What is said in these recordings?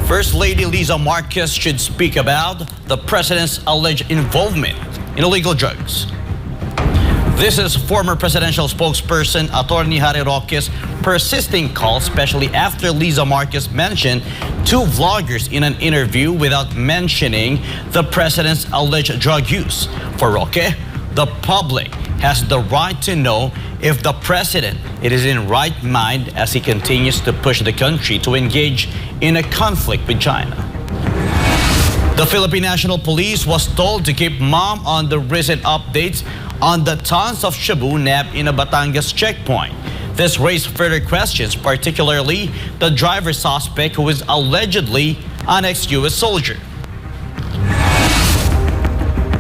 First Lady Liza Marcos should speak about the president's alleged involvement in illegal drugs. This is former presidential spokesperson Attorney Harry Roque's persisting call, especially after Liza Marcos mentioned two vloggers in an interview without mentioning the president's alleged drug use. For Roque, the public has the right to know if the president is in right mind as he continues to push the country to engage in a conflict with China. The Philippine National Police was told to keep mum on the recent updates on the tons of shabu nabbed in a Batangas checkpoint. This raised further questions, particularly the driver suspect who is allegedly an ex-US soldier.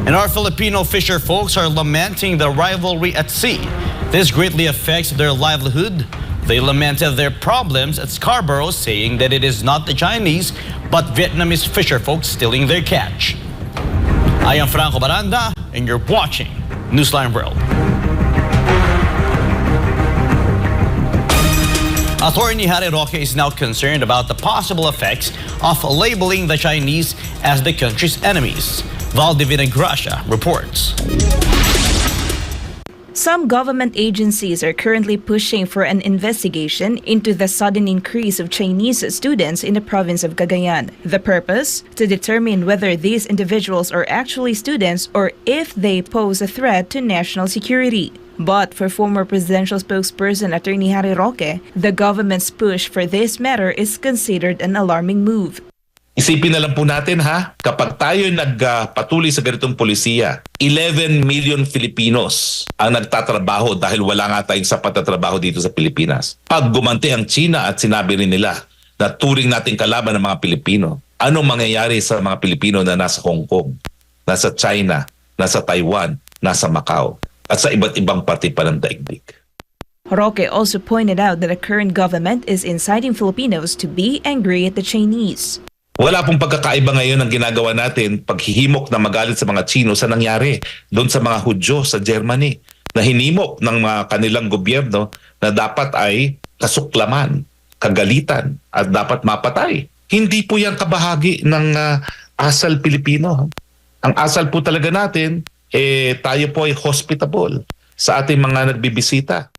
And our Filipino fisher folks are lamenting the rivalry at sea. This greatly affects their livelihood. They lamented their problems at Scarborough, saying that it is not the Chinese but Vietnamese fisher folks stealing their catch. I am Franco Baranda and you're watching Newsline World. Attorney Harry Roque is now concerned about the possible effects of labeling the Chinese as the country's enemies. Valdivina Gracia reports. Some government agencies are currently pushing for an investigation into the sudden increase of Chinese students in the province of Cagayan. The purpose? To determine whether these individuals are actually students or if they pose a threat to national security. But for former presidential spokesperson Attorney Harry Roque, the government's push for this matter is considered an alarming move. Isipin na lang po natin kapag tayo nagpatuloy sa ganitong polisiya, 11 million Filipinos ang nagtatrabaho dahil wala nga tayong sapat na trabaho dito sa Pilipinas. Pag gumanti ang China at sinabi rin nila na turing nating kalaban ng mga Pilipino, anong mangyayari sa mga Pilipino na nasa Hong Kong, nasa China, nasa Taiwan, nasa Macau, at sa iba't ibang parte pa ng daigdig? Roque also pointed out that the current government is inciting Filipinos to be angry at the Chinese. Wala pong pagkakaiba ngayon ang ginagawa natin paghihimok na magalit sa mga Chino sa nangyari doon sa mga Hudyo sa Germany na hinimok ng mga kanilang gobyerno na dapat ay kasuklaman, kagalitan at dapat mapatay. Hindi po yan kabahagi ng asal Pilipino. Ang asal po talaga natin, tayo po ay hospitable sa ating mga nagbibisita.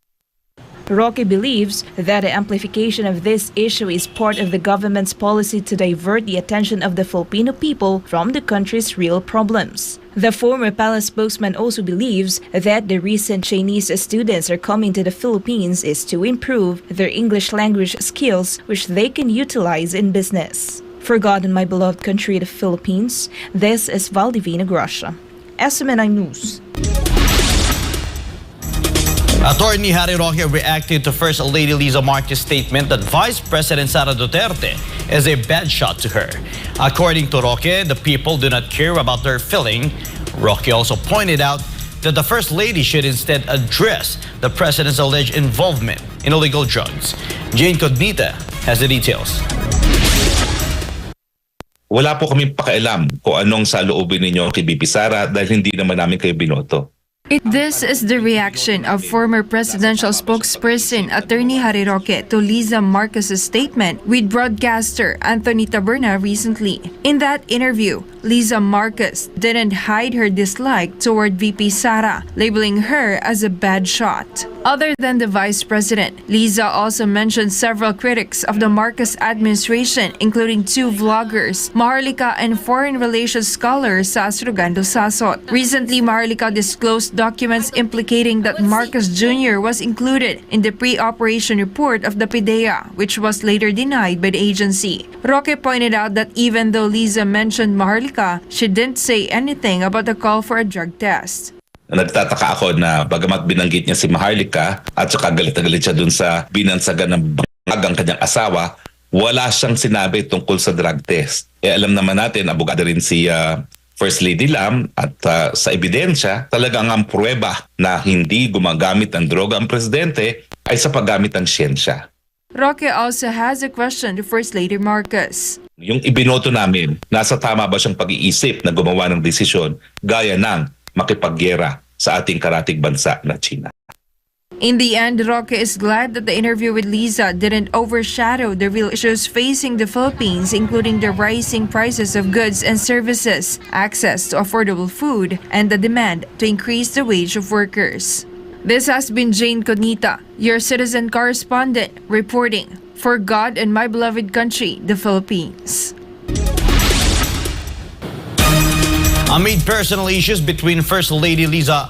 Roque believes that the amplification of this issue is part of the government's policy to divert the attention of the Filipino people from the country's real problems. The former palace spokesman also believes that the recent Chinese students are coming to the Philippines is to improve their English language skills, which they can utilize in business. For God and my beloved country, the Philippines, this is Valdivina Gracia. SMNI News. Attorney Harry Roque reacted to First Lady Liza Marcos' statement that Vice President Sara Duterte is a bad shot to her. According to Roque, the people do not care about their feeling. Roque also pointed out that the First Lady should instead address the president's alleged involvement in illegal drugs. Jane Cognita has the details. Wala po kaming pakialam kung anong saloobin ninyo kay BP Sara dahil hindi naman namin kayo binoto. This is the reaction of former presidential spokesperson Attorney Harry Roque to Liza Marcos' statement with broadcaster Anthony Taberna recently. In that interview, Liza Marcos didn't hide her dislike toward VP Sara, labeling her as a bad shot. Other than the vice president, Liza also mentioned several critics of the Marcos administration, including two vloggers, Maharlika and foreign relations scholar Sas Rogando Sasot. Recently, Maharlika disclosed documents implicating that Marcos Jr. was included in the pre-operation report of the PDEA, which was later denied by the agency. Roque pointed out that even though Liza mentioned Maharlika, she didn't say anything about the call for a drug test. Nagtataka ako na bagamat binanggit niya si Maharlika at saka galit na galit siya dun sa binansagan ng bangag ang kanyang asawa, wala siyang sinabi tungkol sa drug test. Alam naman natin, abogado rin si First Lady Lam at sa ebidensya, talagang ang pruweba na hindi gumagamit ng droga ang presidente ay sa paggamit ng siyensya. Roque also has a question to First Lady Marcos. Yung ibinoto namin, nasa tama ba siyang pag-iisip na gumawa ng desisyon gaya ng makipaggera sa ating karatig bansa na China? In the end, Roque is glad that the interview with Liza didn't overshadow the real issues facing the Philippines, including the rising prices of goods and services, access to affordable food, and the demand to increase the wage of workers. This has been Jane Conita, your citizen correspondent, reporting for God and my beloved country, the Philippines. Amid personal issues between First Lady Liza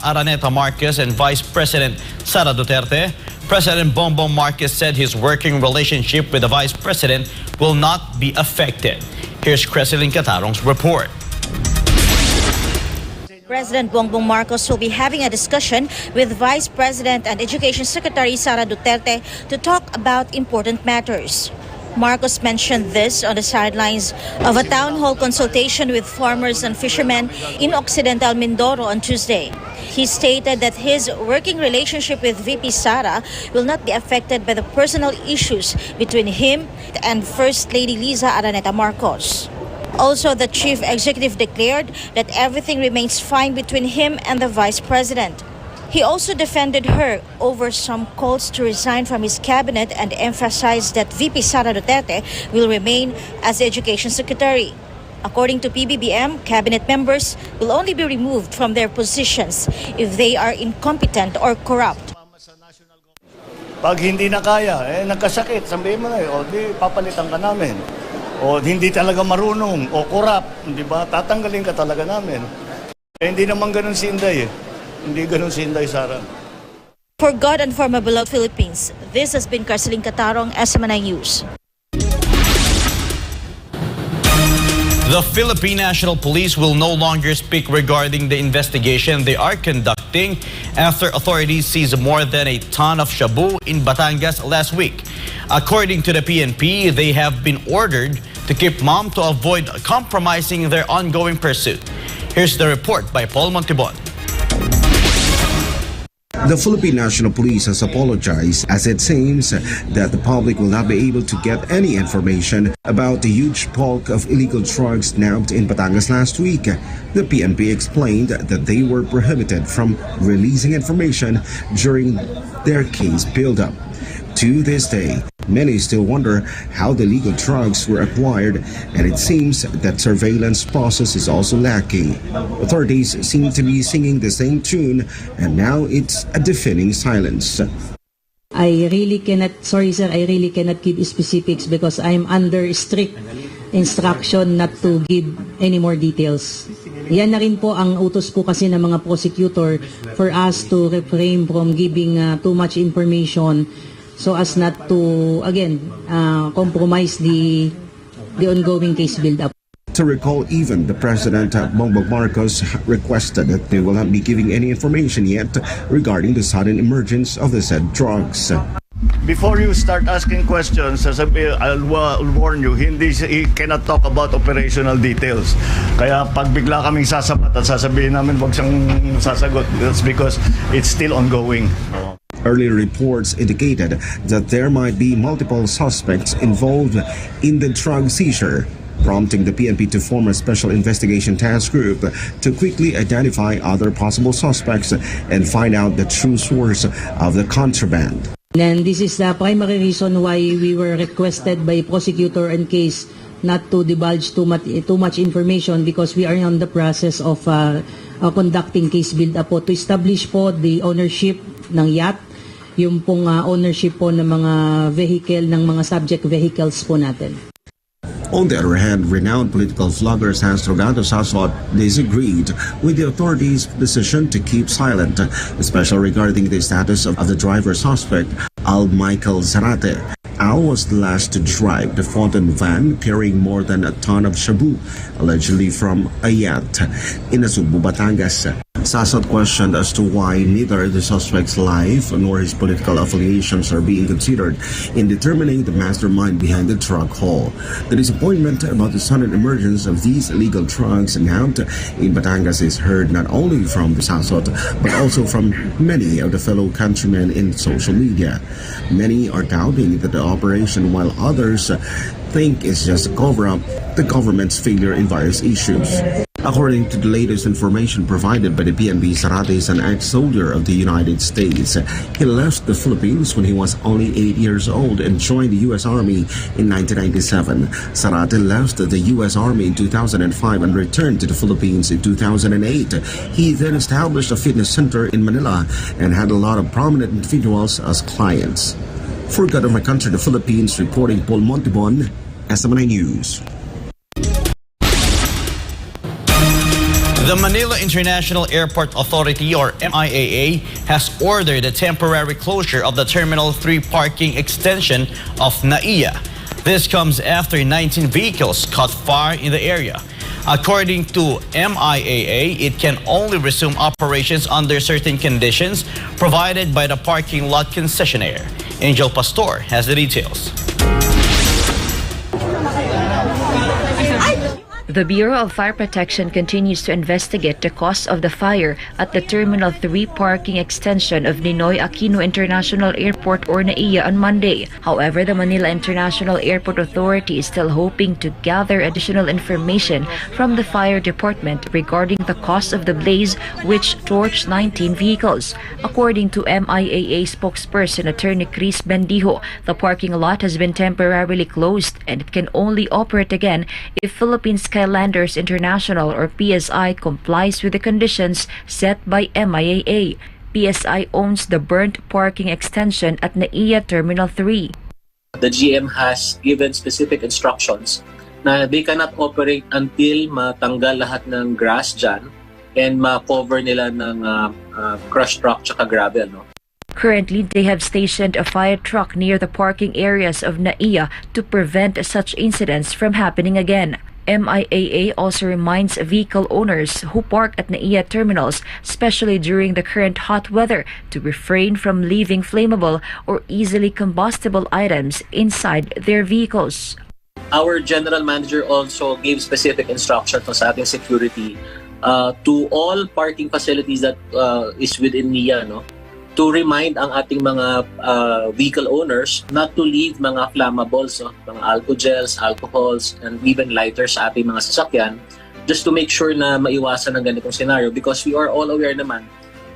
Marcos and Vice President Sara Duterte, President Bongbong Marcos said his working relationship with the Vice President will not be affected. Here's Creselyn Catarong's report. President Bongbong Marcos will be having a discussion with Vice President and Education Secretary Sara Duterte to talk about important matters. Marcos mentioned this on the sidelines of a town hall consultation with farmers and fishermen in Occidental Mindoro on Tuesday. He stated that his working relationship with VP Sara will not be affected by the personal issues between him and First Lady Liza Marcos. Also, the chief executive declared that everything remains fine between him and the vice president. He also defended her over some calls to resign from his cabinet and emphasized that VP Sara Duterte will remain as Education Secretary. According to PBBM, cabinet members will only be removed from their positions if they are incompetent or corrupt. Pag hindi na kaya, nagkasakit, sabihin mo na, o di papalitan ka namin. O hindi talaga marunong, o corrupt, di ba? Tatanggalin ka talaga namin. Hindi naman ganun si Inday eh. Hindi ganun si Inday, Sara. For God and for my beloved Philippines, this has been Creselyn Catarong, SMNI News. The Philippine National Police will no longer speak regarding the investigation they are conducting after authorities seized more than a ton of shabu in Batangas last week. According to the PNP, they have been ordered to keep mum to avoid compromising their ongoing pursuit. Here's the report by Paul Montibon. The Philippine National Police has apologized as it seems that the public will not be able to get any information about the huge bulk of illegal drugs nabbed in Batangas last week. The PNP explained that they were prohibited from releasing information during their case build-up. To this day, many still wonder how the illegal drugs were acquired, and it seems that surveillance process is also lacking. Authorities seem to be singing the same tune, and now it's a deafening silence. I really cannot give specifics because I'm under strict instruction not to give any more details. Yan na rin po ang utos po kasi ng mga prosecutor for us to refrain from giving too much information so as not to, again, compromise the ongoing case build-up. To recall, even the President Bongbong Marcos requested that they will not be giving any information yet regarding the sudden emergence of the said drugs. Before you start asking questions, I'll warn you, he cannot talk about operational details. Kaya pag bigla kaming sasapat at sasabihin namin wag siyang sasagot, that's because it's still ongoing. Earlier reports indicated that there might be multiple suspects involved in the drug seizure, prompting the PNP to form a special investigation task group to quickly identify other possible suspects and find out the true source of the contraband. And this is the primary reason why we were requested by prosecutor in case not to divulge too much information, because we are in the process of conducting case build-up po to establish po the ownership ng yacht, yung pong ownership po ng mga vehicle, ng mga subject vehicles po natin. On the other hand, renowned political vlogger Hans Rogando Sasot disagreed with the authorities' decision to keep silent, especially regarding the status of the driver suspect, Al Michael Zarate. Al was the last to drive the Fontaine van carrying more than a ton of shabu, allegedly from a yacht in Subo, Batangas. Sasot questioned as to why neither the suspect's life nor his political affiliations are being considered in determining the mastermind behind the drug haul. The disappointment about the sudden emergence of these illegal drugs nabbed in Batangas is heard not only from the Sasot but also from many of the fellow countrymen in social media. Many are doubting that the operation, while others think it's just a cover-up the government's failure in various issues. According to the latest information provided by the PNP, Zarate is an ex-soldier of the United States. He left the Philippines when he was only 8 years old and joined the U.S. Army in 1997. Zarate left the U.S. Army in 2005 and returned to the Philippines in 2008. He then established a fitness center in Manila and had a lot of prominent individuals as clients. For God of My Country, the Philippines, reporting Paul Montibon, SMNI News. The Manila International Airport Authority, or MIAA, has ordered the temporary closure of the Terminal 3 parking extension of NAIA. This comes after 19 vehicles caught fire in the area. According to MIAA, it can only resume operations under certain conditions provided by the parking lot concessionaire. Angel Pastor has the details. The Bureau of Fire Protection continues to investigate the cause of the fire at the Terminal 3 parking extension of Ninoy Aquino International Airport, or NAIA, on Monday. However, the Manila International Airport Authority is still hoping to gather additional information from the fire department regarding the cause of the blaze, which torched 19 vehicles. According to MIAA spokesperson Attorney Chris Bendijo, the parking lot has been temporarily closed and it can only operate again if Philippines Skylanders International, or PSI, complies with the conditions set by MIAA. PSI owns the burnt parking extension at NAIA Terminal 3. The GM has given specific instructions na they cannot operate until matanggal lahat ng grass dyan and ma-cover nila ng crushed rock tsaka gravel. No? Currently, they have stationed a fire truck near the parking areas of NAIA to prevent such incidents from happening again. MIAA also reminds vehicle owners who park at NAIA terminals, especially during the current hot weather, to refrain from leaving flammable or easily combustible items inside their vehicles. Our general manager also gave specific instructions sa ating security to all parking facilities that is within NIA, no? To remind ang ating mga vehicle owners not to leave mga flammables, no? Mga alcohols, alcohols, and even lighters sa ating mga sasakyan, just to make sure na maiwasan ang ganitong scenario, because we are all aware naman,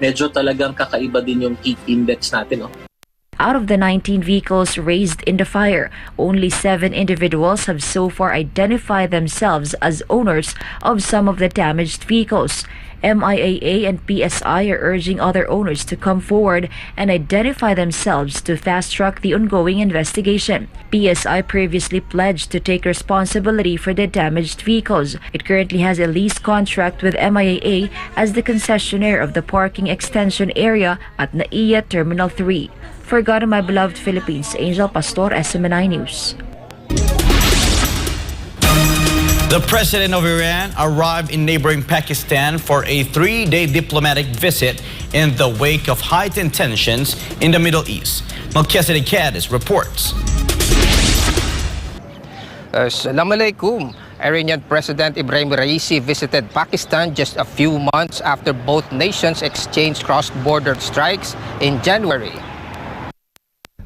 medyo talagang kakaiba din yung heat index natin. No? Out of the 19 vehicles raised in the fire, only 7 individuals have so far identified themselves as owners of some of the damaged vehicles. MIAA and PSI are urging other owners to come forward and identify themselves to fast-track the ongoing investigation. PSI previously pledged to take responsibility for the damaged vehicles. It currently has a lease contract with MIAA as the concessionaire of the parking extension area at NAIA Terminal 3. For God and My Beloved Philippines, Angel Pastor, SMNI News. The president of Iran arrived in neighboring Pakistan for a 3-day diplomatic visit in the wake of heightened tensions in the Middle East. Melchizedek Cadiz reports. Assalamu alaikum. Iranian President Ibrahim Raisi visited Pakistan just a few months after both nations exchanged cross-border strikes in January.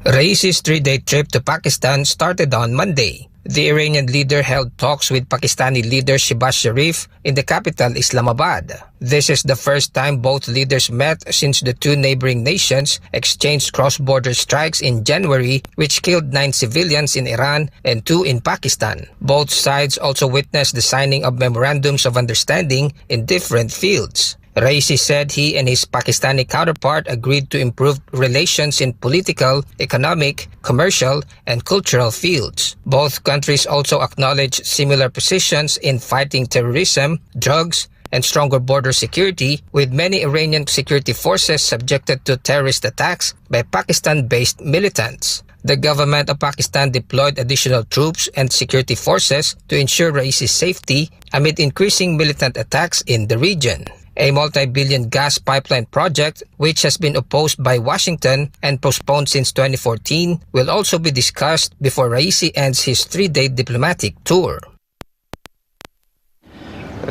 Raisi's 3-day trip to Pakistan started on Monday. The Iranian leader held talks with Pakistani leader Shehbaz Sharif in the capital Islamabad. This is the first time both leaders met since the two neighboring nations exchanged cross-border strikes in January, which killed 9 civilians in Iran and 2 in Pakistan. Both sides also witnessed the signing of memorandums of understanding in different fields. Raisi said he and his Pakistani counterpart agreed to improve relations in political, economic, commercial, and cultural fields. Both countries also acknowledged similar positions in fighting terrorism, drugs, and stronger border security, with many Iranian security forces subjected to terrorist attacks by Pakistan-based militants. The government of Pakistan deployed additional troops and security forces to ensure Raisi's safety amid increasing militant attacks in the region. A multi-billion gas pipeline project, which has been opposed by Washington and postponed since 2014, will also be discussed before Raisi ends his 3-day diplomatic tour.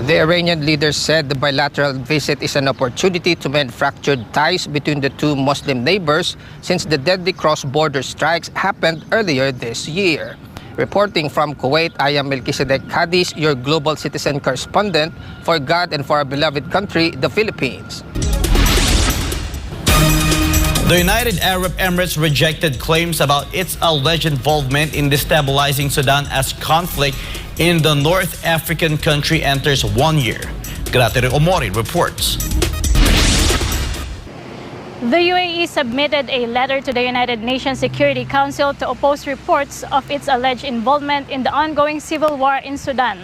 The Iranian leader said the bilateral visit is an opportunity to mend fractured ties between the two Muslim neighbors since the deadly cross-border strikes happened earlier this year. Reporting from Kuwait, I am Melchizedek Cadiz, your global citizen correspondent for God and for our beloved country, the Philippines. The United Arab Emirates rejected claims about its alleged involvement in destabilizing Sudan as conflict in the North African country enters 1 year. Gratere Omori reports. The UAE submitted a letter to the United Nations Security Council to oppose reports of its alleged involvement in the ongoing civil war in Sudan.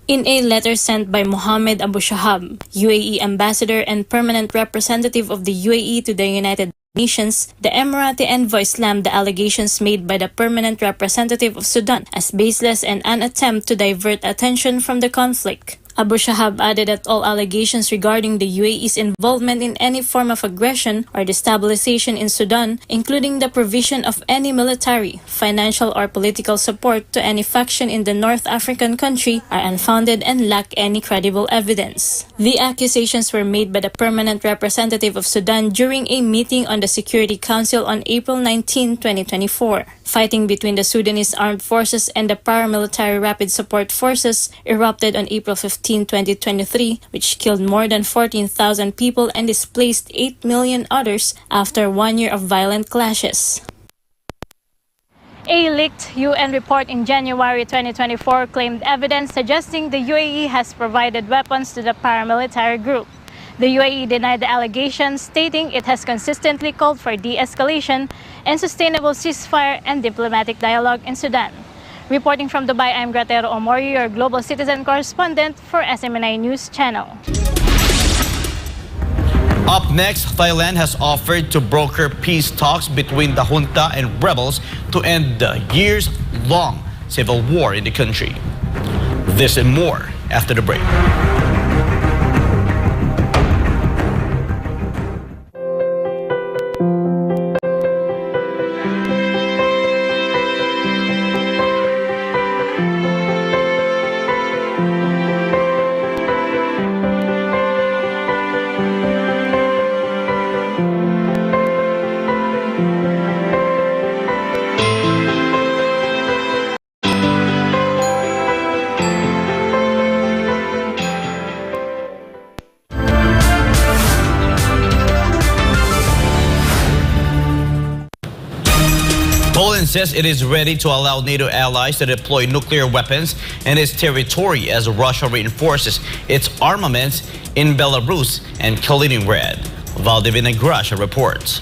In a letter sent by Mohammed Abu Shahab, UAE ambassador and permanent representative of the UAE to the United Nations, the Emirati envoy slammed the allegations made by the permanent representative of Sudan as baseless and an attempt to divert attention from the conflict. Abu Shahab added that all allegations regarding the UAE's involvement in any form of aggression or destabilization in Sudan, including the provision of any military, financial or political support to any faction in the North African country, are unfounded and lack any credible evidence. The accusations were made by the permanent representative of Sudan during a meeting on the Security Council on April 19, 2024. Fighting between the Sudanese Armed Forces and the paramilitary Rapid Support Forces erupted on April 15, 2023, which killed more than 14,000 people and displaced 8 million others after 1 year of violent clashes. A leaked UN report in January 2024 claimed evidence suggesting the UAE has provided weapons to the paramilitary group. The UAE denied the allegations, stating it has consistently called for de-escalation and sustainable ceasefire and diplomatic dialogue in Sudan. Reporting from Dubai, I'm Gratere Omori, your global citizen correspondent for SMNI News Channel. Up next, Thailand has offered to broker peace talks between the junta and rebels to end the years-long civil war in the country. This and more after the break. Poland says it is ready to allow NATO allies to deploy nuclear weapons in its territory as Russia reinforces its armaments in Belarus and Kaliningrad. Valdivina Grasha reports.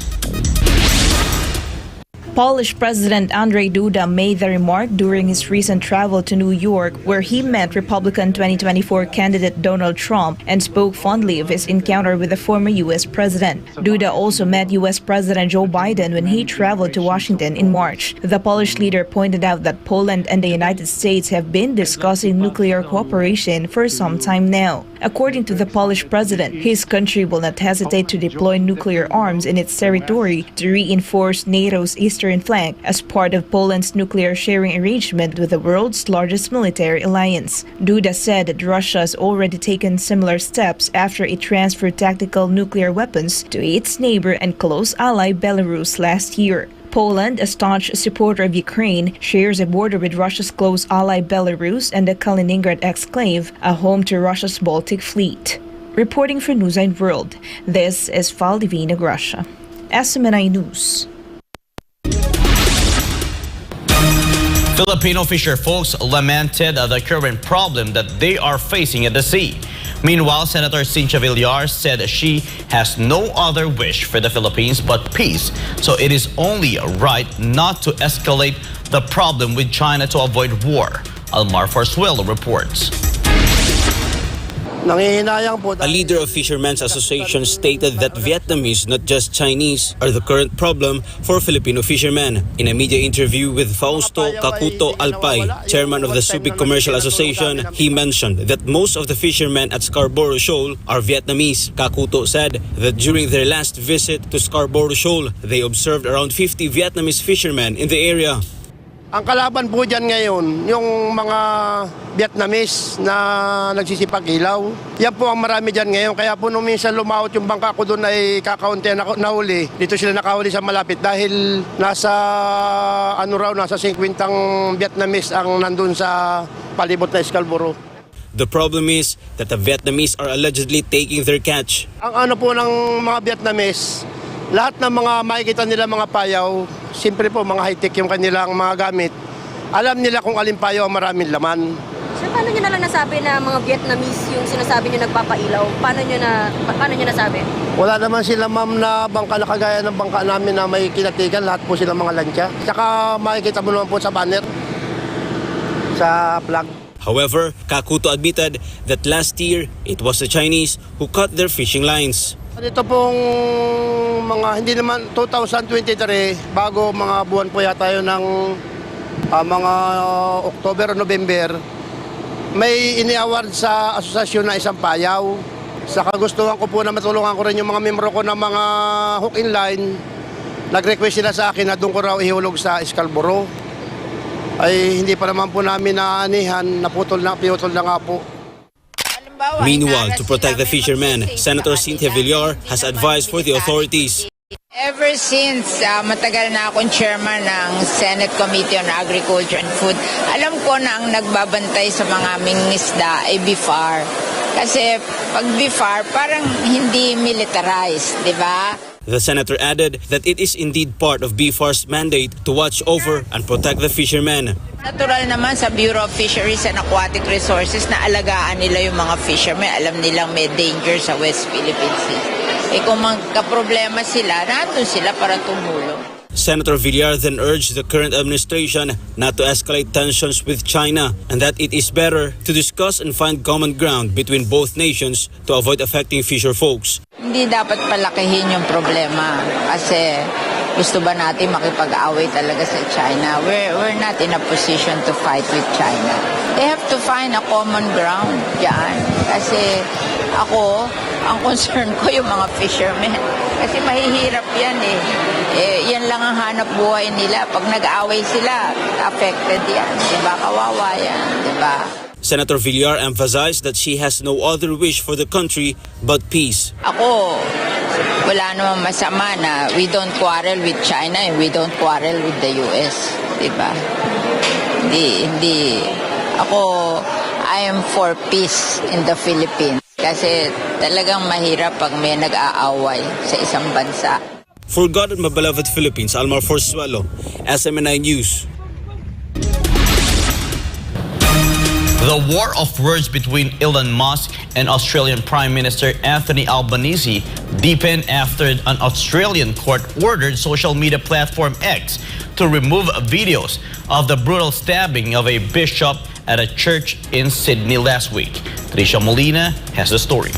Polish President Andrzej Duda made the remark during his recent travel to New York, where he met Republican 2024 candidate Donald Trump and spoke fondly of his encounter with the former U.S. president. Duda also met U.S. President Joe Biden when he traveled to Washington in March. The Polish leader pointed out that Poland and the United States have been discussing nuclear cooperation for some time now. According to the Polish president, his country will not hesitate to deploy nuclear arms in its territory to reinforce NATO's eastern flank as part of Poland's nuclear sharing arrangement with the world's largest military alliance. Duda said that Russia has already taken similar steps after it transferred tactical nuclear weapons to its neighbor and close ally Belarus last year. Poland, a staunch supporter of Ukraine, shares a border with Russia's close ally Belarus and the Kaliningrad exclave, a home to Russia's Baltic Fleet. Reporting for Newsline World, this is Valdivina Grasha. SMNI News. Filipino fisherfolks lamented the current problem that they are facing at the sea. Meanwhile, Senator Cynthia Villar said she has no other wish for the Philippines but peace, so it is only right not to escalate the problem with China to avoid war. Almar Forsuelo reports. A leader of Fishermen's Association stated that Vietnamese, not just Chinese, are the current problem for Filipino fishermen. In a media interview with Fausto Kakuto Alpay, chairman of the Subic Commercial Association, he mentioned that most of the fishermen at Scarborough Shoal are Vietnamese. Kakuto said that during their last visit to Scarborough Shoal, they observed around 50 Vietnamese fishermen in the area. Ang kalaban po dyan ngayon, yung mga Vietnamese na nagsisipag-ilaw. Yan po ang marami dyan ngayon. Kaya po nung minsan lumaot yung bangka ko doon ay kakaunti na nahuli. Dito sila nakahuli sa malapit dahil nasa 50 Vietnamese ang nandun sa palibot na Scarborough. The problem is that the Vietnamese are allegedly taking their catch. Ang ano po ng mga Vietnamese, lahat ng mga makikita nila mga payaw, siyempre po mga high-tech yung kanilang mga gamit. Alam nila kung alin payaw ang maraming laman. So paano nyo nalang nasabi na mga Vietnamese yung sinasabi nyo nagpapailaw? Paano nyo nasabi? Wala naman sila ma'am na bangka na kagaya ng bangka namin na may kinatigan. Lahat po sila mga lansya. Tsaka makikita mo naman po sa banner, sa flag. However, Kakuto admitted that last year, it was the Chinese who cut their fishing lines. Dito pong mga, hindi naman 2023, bago mga buwan po yata yun ng mga October o November, may ini-award sa asosasyon na isang payaw. Sa kagustuhan ko po na matulungan ko rin yung mga membro ko ng mga hook in line, nag-request sila sa akin na doon ko raw ihulog sa Scarborough. Ay hindi pa naman po namin naanihan, naputol na nga po. Meanwhile, to protect the fishermen, Senator Cynthia Villar has advised for the authorities. Ever since matagal na akong chairman ng Senate Committee on Agriculture and Food, alam ko na ang nagbabantay sa mga mingisda ay BIFAR. Kasi pag BIFAR, parang hindi militarized, di ba? The senator added that it is indeed part of BIFAR's mandate to watch over and protect the fishermen. Natural naman sa Bureau of Fisheries and Aquatic Resources na alagaan nila yung mga fishermen. Alam nilang may danger sa West Philippine Sea. Eh kung magka-problema sila, nandun sila para tumulong. Senator Villar then urged the current administration not to escalate tensions with China and that it is better to discuss and find common ground between both nations to avoid affecting fisherfolks. Hindi dapat palakihin yung problema kasi gusto ba natin makipag-away talaga sa China? We're not in a position to fight with China. They have to find a common ground dyan. Kasi ako, ang concern ko yung mga fishermen. Kasi mahihirap yan eh. Yan lang ang hanap buhay nila. Pag nag-away sila, affected yan. Diba? Kawawa yan. Diba? Senator Villar emphasized that she has no other wish for the country but peace. Ako, wala namang masama na we don't quarrel with China and we don't quarrel with the US. Diba? Hindi. Ako, I am for peace in the Philippines. Kasi talagang mahirap pag may nag-aaway sa isang bansa. For God and my beloved Philippines, Almar Forzuelo, SMNI News. The war of words between Elon Musk and Australian Prime Minister Anthony Albanese deepened after an Australian court ordered social media platform X to remove videos of the brutal stabbing of a bishop at a church in Sydney last week. Tricia Molina has the story.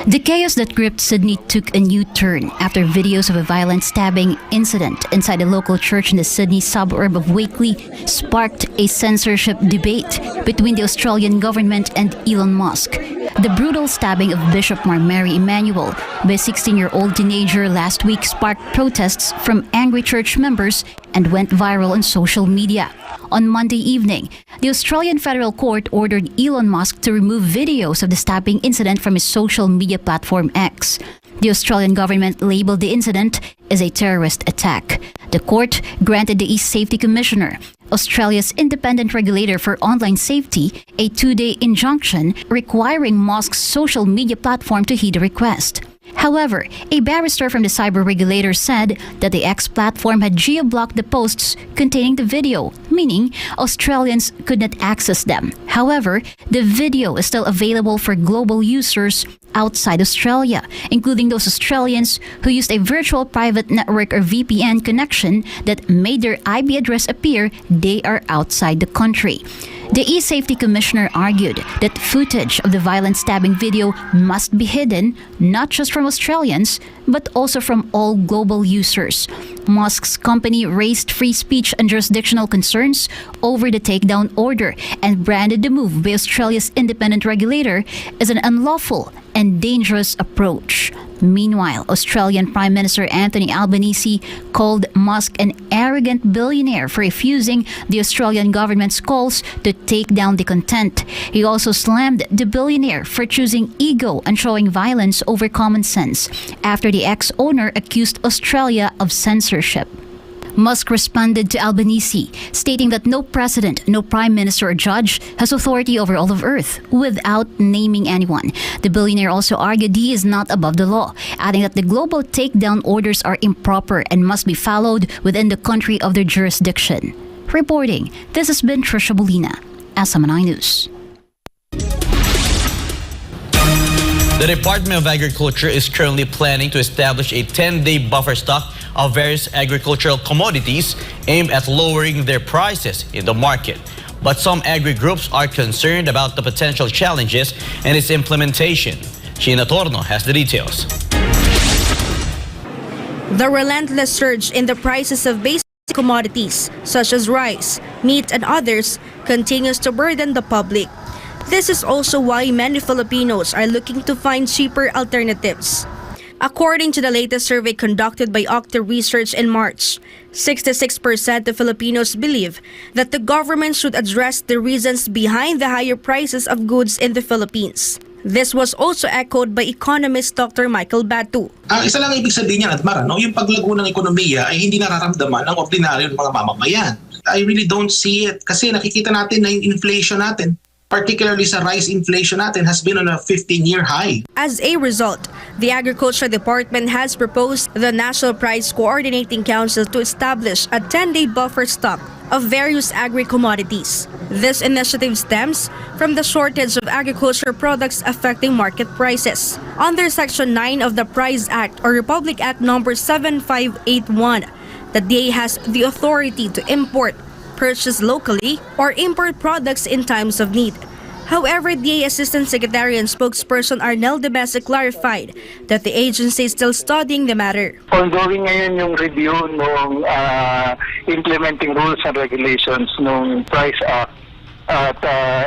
The chaos that gripped Sydney took a new turn after videos of a violent stabbing incident inside a local church in the Sydney suburb of Wakeley sparked a censorship debate between the Australian government and Elon Musk. The brutal stabbing of Bishop Mary Emanuel by a 16-year-old teenager last week sparked protests from angry church members and went viral on social media. On Monday evening, the Australian Federal Court ordered Elon Musk to remove videos of the stabbing incident from his social media platform X. The Australian government labeled the incident as a terrorist attack. The court granted the East Safety Commissioner, Australia's independent regulator for online safety, a 2-day injunction requiring Musk's social media platform to heed the request. However, a barrister from the cyber regulator said that the X platform had geo-blocked the posts containing the video, meaning Australians could not access them. However, the video is still available for global users outside Australia, including those Australians who used a virtual private network or VPN connection that made their IP address appear they are outside the country. The E-Safety Commissioner argued that footage of the violent stabbing video must be hidden, not just from Australians, but also from all global users. Musk's company raised free speech and jurisdictional concerns over the takedown order and branded the move by Australia's independent regulator as an unlawful and dangerous approach. Meanwhile, Australian Prime Minister Anthony Albanese called Musk an arrogant billionaire for refusing the Australian government's calls to take down the content. He also slammed the billionaire for choosing ego and showing violence over common sense after the ex-owner accused Australia of censorship. Musk responded to Albanese, stating that no president, no prime minister or judge has authority over all of Earth, without naming anyone. The billionaire also argued he is not above the law, adding that the global takedown orders are improper and must be followed within the country of their jurisdiction. Reporting, this has been Trisha Bolina, SMNI News. The Department of Agriculture is currently planning to establish a 10-day buffer stock of various agricultural commodities aimed at lowering their prices in the market. But some agri-groups are concerned about the potential challenges and its implementation. Sheena Torno has the details. The relentless surge in the prices of basic commodities such as rice, meat, and others continues to burden the public. This is also why many Filipinos are looking to find cheaper alternatives. According to the latest survey conducted by Octa Research in March, 66% of Filipinos believe that the government should address the reasons behind the higher prices of goods in the Philippines. This was also echoed by economist Dr. Michael Batu. Isa lang ibig sabihin niyan, Atmara, no? Yung paglago ng ekonomiya ay hindi nararamdaman ng ordinaryong mga mamamayan. I really don't see it kasi nakikita natin na yung inflation natin, particularly sa rice inflation natin, has been on a 15-year high. As a result, the Agriculture Department has proposed the National Price Coordinating Council to establish a 10-day buffer stock of various agri-commodities. This initiative stems from the shortage of agricultural products affecting market prices. Under Section 9 of the Price Act or Republic Act number 7581, the DA has the authority to import, purchase locally, or import products in times of need. However, DA Assistant Secretary and spokesperson Arnel de Mesa clarified that the agency is still studying the matter. Ongoing ngayon yung review ng implementing rules and regulations ng Price Act. At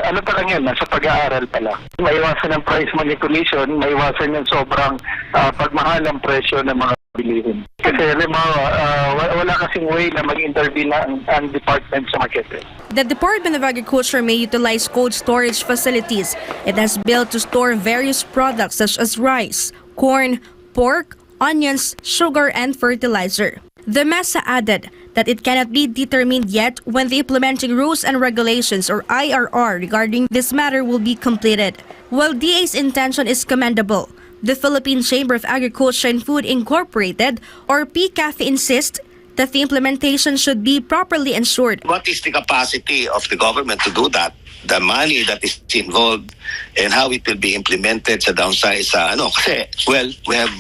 ano pa lang yan, nasa pag-aaral pala. Maiwasan ng price manipulation, maiwasan yung sobrang pagmahal ng presyo ng mga bilihin. Kasi wala kasing way na mag-intervene ang department sa market. The Department of Agriculture may utilize cold storage facilities it has built to store various products such as rice, corn, pork, onions, sugar, and fertilizer. The MESA added that it cannot be determined yet when the implementing rules and regulations or IRR regarding this matter will be completed. While DA's intention is commendable, the Philippine Chamber of Agriculture and Food Incorporated, or PCAF, insists that the implementation should be properly ensured. What is the capacity of the government to do that? The money that is involved and how it will be implemented sa downside sa kasi we have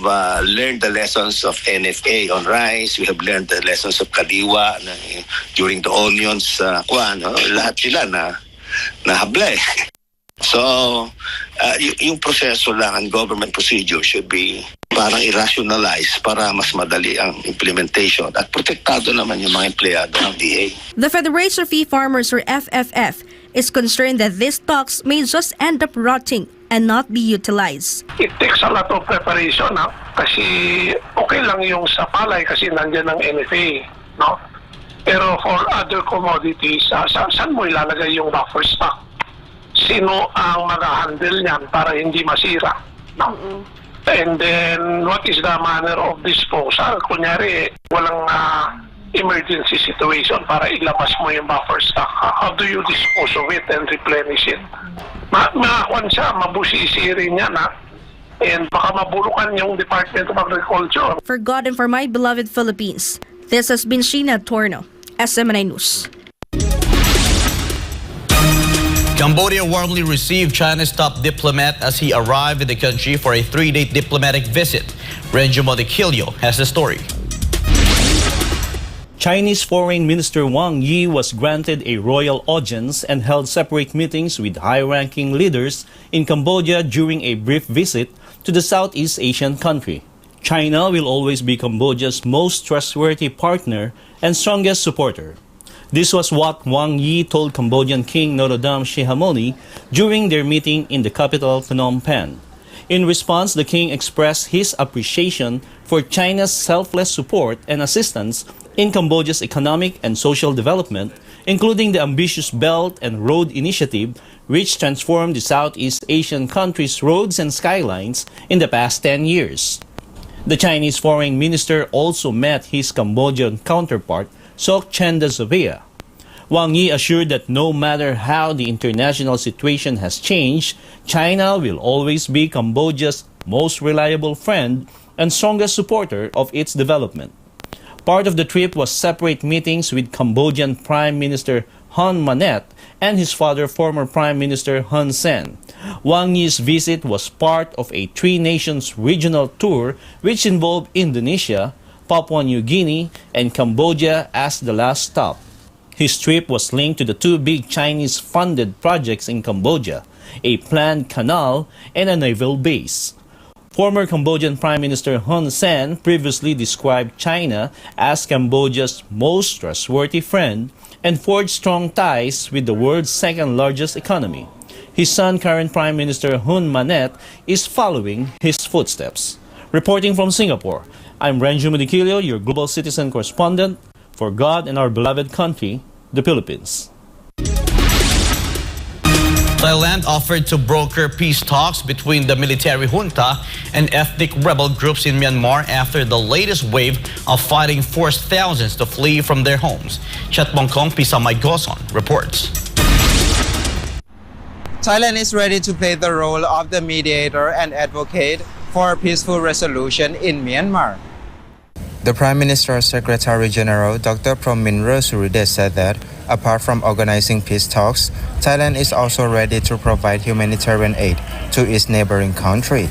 learned the lessons of NFA on rice, we have learned the lessons of Kadiwa during the onions lahat sila na habla. So, yung proseso lang and government procedure should be parang irrationalized para mas madali ang implementation at protektado naman yung mga empleyado ng DA. The Federation of Fee Farmers or FFF is concerned that these stocks may just end up rotting and not be utilized. It takes a lot of preparation kasi okay lang yung sa palay kasi nandiyan ang NFA, no? Pero for other commodities, saan mo ilalagay yung buffer stock? Sino ang mag-handle niyan para hindi masira? No? And then, what is the manner of disposal? Kunyari, walang emergency situation para ilabas mo yung buffer stock. How do you dispose of it and replenish it? Makakuan siya, mabusisi rin yan and baka mabulukan yung Department of Agriculture. For God and for my beloved Philippines, this has been Sheena Torno, SMNI News. Cambodia warmly received China's top diplomat as he arrived in the country for a 3-day diplomatic visit. Renjo Modikilio has the story. Chinese Foreign Minister Wang Yi was granted a royal audience and held separate meetings with high-ranking leaders in Cambodia during a brief visit to the Southeast Asian country. China will always be Cambodia's most trustworthy partner and strongest supporter. This was what Wang Yi told Cambodian King Norodom Sihamoni during their meeting in the capital Phnom Penh. In response, the king expressed his appreciation for China's selfless support and assistance in Cambodia's economic and social development, including the ambitious Belt and Road Initiative, which transformed the Southeast Asian countries' roads and skylines in the past 10 years. The Chinese foreign minister also met his Cambodian counterpart, Sok Chendazovia. Wang Yi assured that no matter how the international situation has changed, China will always be Cambodia's most reliable friend and strongest supporter of its development. Part of the trip was separate meetings with Cambodian Prime Minister Hun Manet and his father, former Prime Minister Hun Sen. Wang Yi's visit was part of a three-nations regional tour which involved Indonesia, Papua New Guinea, and Cambodia as the last stop. His trip was linked to the two big Chinese-funded projects in Cambodia, a planned canal and a naval base. Former Cambodian Prime Minister Hun Sen previously described China as Cambodia's most trustworthy friend and forged strong ties with the world's second-largest economy. His son, current Prime Minister Hun Manet, is following his footsteps. Reporting from Singapore, I'm Renjo Medikilio, your Global Citizen correspondent for God and our beloved country, the Philippines. Thailand offered to broker peace talks between the military junta and ethnic rebel groups in Myanmar after the latest wave of fighting forced thousands to flee from their homes. Chatbongkong Pisamay Goson reports. Thailand is ready to play the role of the mediator and advocate for a peaceful resolution in Myanmar. The Prime Minister's Secretary General Dr. Prominra Surides said that, apart from organizing peace talks, Thailand is also ready to provide humanitarian aid to its neighboring country.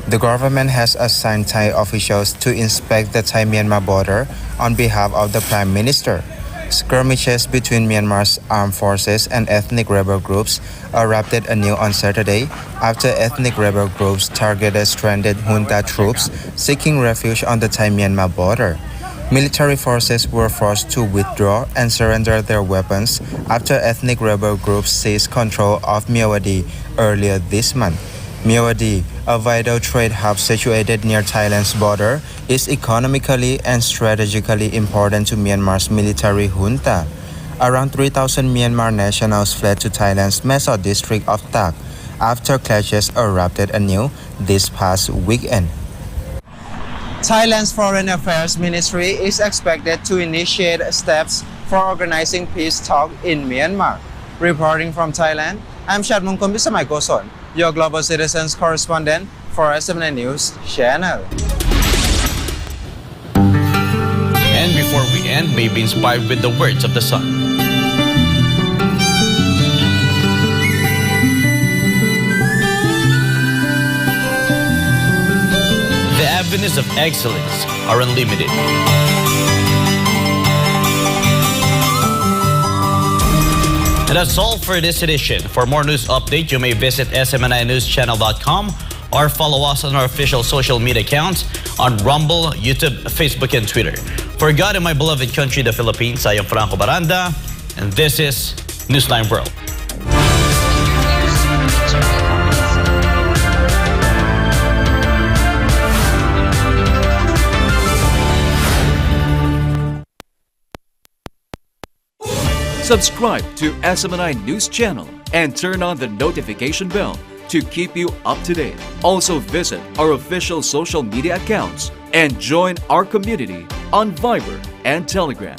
The government has assigned Thai officials to inspect the Thai-Myanmar border on behalf of the Prime Minister. Skirmishes between Myanmar's armed forces and ethnic rebel groups erupted anew on Saturday after ethnic rebel groups targeted stranded junta troops seeking refuge on the Thai-Myanmar border. Military forces were forced to withdraw and surrender their weapons after ethnic rebel groups seized control of Myawaddy earlier this month. Myawaddy, a vital trade hub situated near Thailand's border, is economically and strategically important to Myanmar's military junta. Around 3,000 Myanmar nationals fled to Thailand's Meso district of Tak after clashes erupted anew this past weekend. Thailand's Foreign Affairs Ministry is expected to initiate steps for organizing peace talks in Myanmar. Reporting from Thailand, I'm Chatbongkong Pisamay Goson, your Global Citizens correspondent for SMN News Channel. And before we end, may be inspired with the words of the sun. The avenues of excellence are unlimited. And that's all for this edition. For more news updates, you may visit smninewschannel.com or follow us on our official social media accounts on Rumble, YouTube, Facebook, and Twitter. For God and my beloved country, the Philippines, I am Franco Baranda, and this is Newsline World. Subscribe to SMNI News Channel and turn on the notification bell to keep you up to date. Also visit our official social media accounts and join our community on Viber and Telegram.